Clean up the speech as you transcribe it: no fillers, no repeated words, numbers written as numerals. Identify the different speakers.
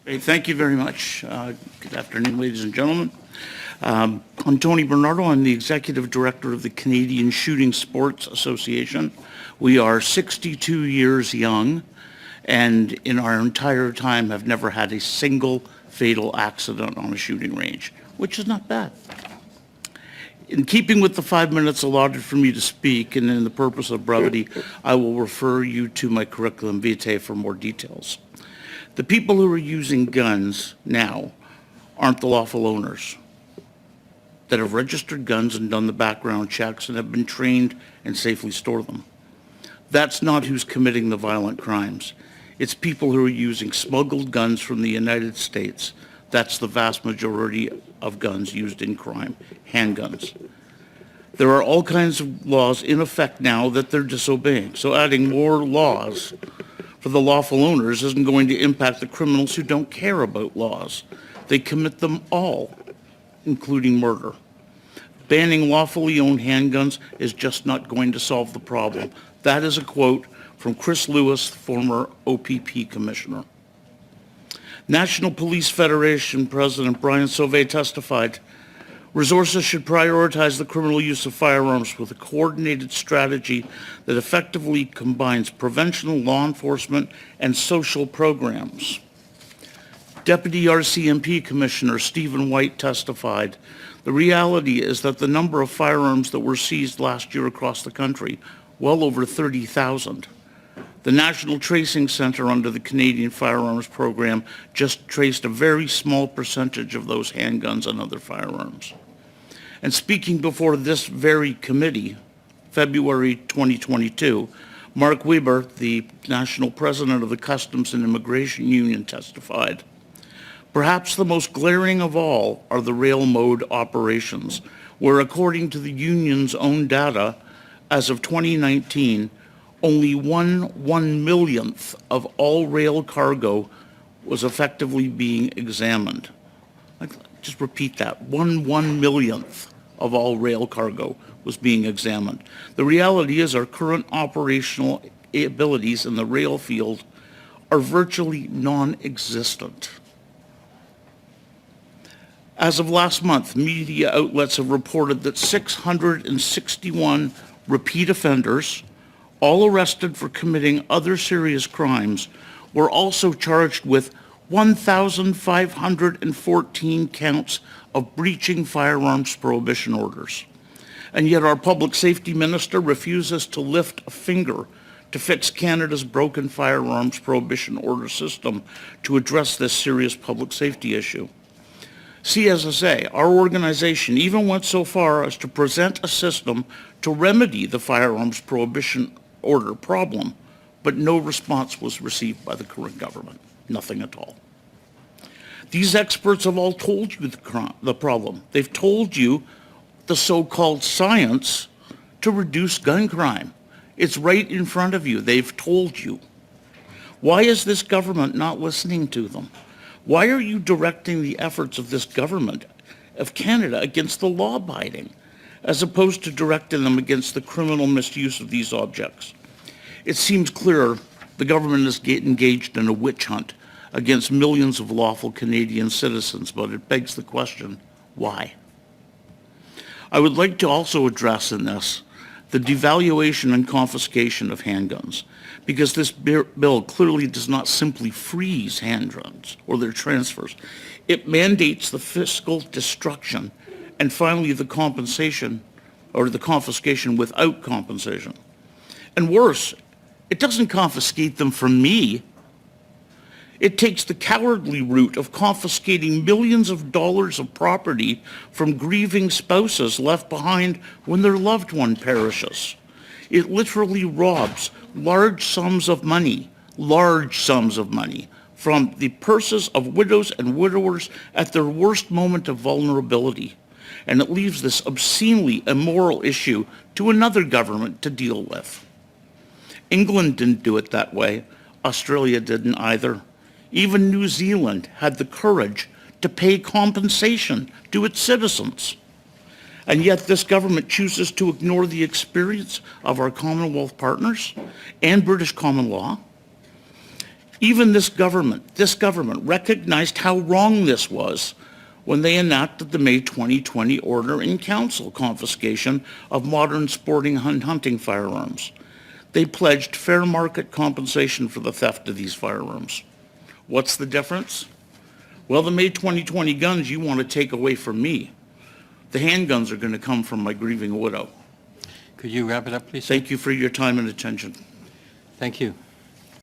Speaker 1: Hey, thank you very much. Good afternoon, ladies and gentlemen. I'm Tony Bernardo. I'm the Executive Director of the Canadian Shooting Sports Association. We are 62 years young, and in our entire time have never had a single fatal accident on a shooting range, which is not bad. In keeping with the 5 minutes allotted for me to speak, and in the purpose of brevity, I will refer you to my curriculum vitae for more details. The people who are using guns now aren't the lawful owners that have registered guns and done the background checks and have been trained and safely store them. That's not who's committing the violent crimes. It's people who are using smuggled guns from the United States. That's the vast majority of guns used in crime, handguns. There are all kinds of laws in effect now that they're disobeying. So adding more laws for the lawful owners isn't going to impact the criminals who don't care about laws. They commit them all, including murder. Banning lawfully owned handguns is just not going to solve the problem. That is a quote from Chris Lewis, former OPP commissioner. National Police Federation President Brian Sauvé testified, resources should prioritize the criminal use of firearms with a coordinated strategy that effectively combines prevention, law enforcement, and social programs. Deputy RCMP Commissioner Stephen White testified, the reality is that the number of firearms that were seized last year across the country, well over 30,000. The National Tracing Center under the Canadian Firearms Program just traced a very small percentage of those handguns and other firearms. And speaking before this very committee, February 2022, Mark Weber, the national president of the Customs and Immigration Union, testified, perhaps the most glaring of all are the rail mode operations, where according to the union's own data, as of 2019, only 1/1,000,000th of all rail cargo was effectively being examined. Just repeat that, 1/1,000,000th of all rail cargo was being examined. The reality is our current operational abilities in the rail field are virtually non-existent. As of last month, media outlets have reported that 661 repeat offenders, all arrested for committing other serious crimes, were also charged with 1,514 counts of breaching firearms prohibition orders. And yet our public safety minister refuses to lift a finger to fix Canada's broken firearms prohibition order system to address this serious public safety issue. CSSA, our organization, even went so far as to present a system to remedy the firearms prohibition order problem, but no response was received by the current government, nothing at all. These experts have all told you the problem. They've told you the so-called science to reduce gun crime. It's right in front of you. They've told you. Why is this government not listening to them? Why are you directing the efforts of this government of Canada against the law-abiding, as opposed to directing them against the criminal misuse of these objects? It seems clear the government is engaged in a witch hunt against millions of lawful Canadian citizens, but it begs the question, why? I would like to also address in this the devaluation and confiscation of handguns, because this bill clearly does not simply freeze handguns or their transfers. It mandates the fiscal destruction and finally the compensation or the confiscation without compensation. And worse, it doesn't confiscate them from me. It takes the cowardly route of confiscating millions of dollars of property from grieving spouses left behind when their loved one perishes. It literally robs large sums of money from the purses of widows and widowers at their worst moment of vulnerability. And it leaves this obscenely immoral issue to another government to deal with. England didn't do it that way. Australia didn't either. Even New Zealand had the courage to pay compensation to its citizens. And yet this government chooses to ignore the experience of our Commonwealth partners and British common law. Even this government recognized how wrong this was when they enacted the May 2020 order in council confiscation of modern sporting and hunting firearms. They pledged fair market compensation for the theft of these firearms. What's the difference? Well, the May 2020 guns you want to take away from me. The handguns are going to come from my grieving widow.
Speaker 2: Could you wrap it up, please?
Speaker 1: Thank you for your time and attention.
Speaker 2: Thank you.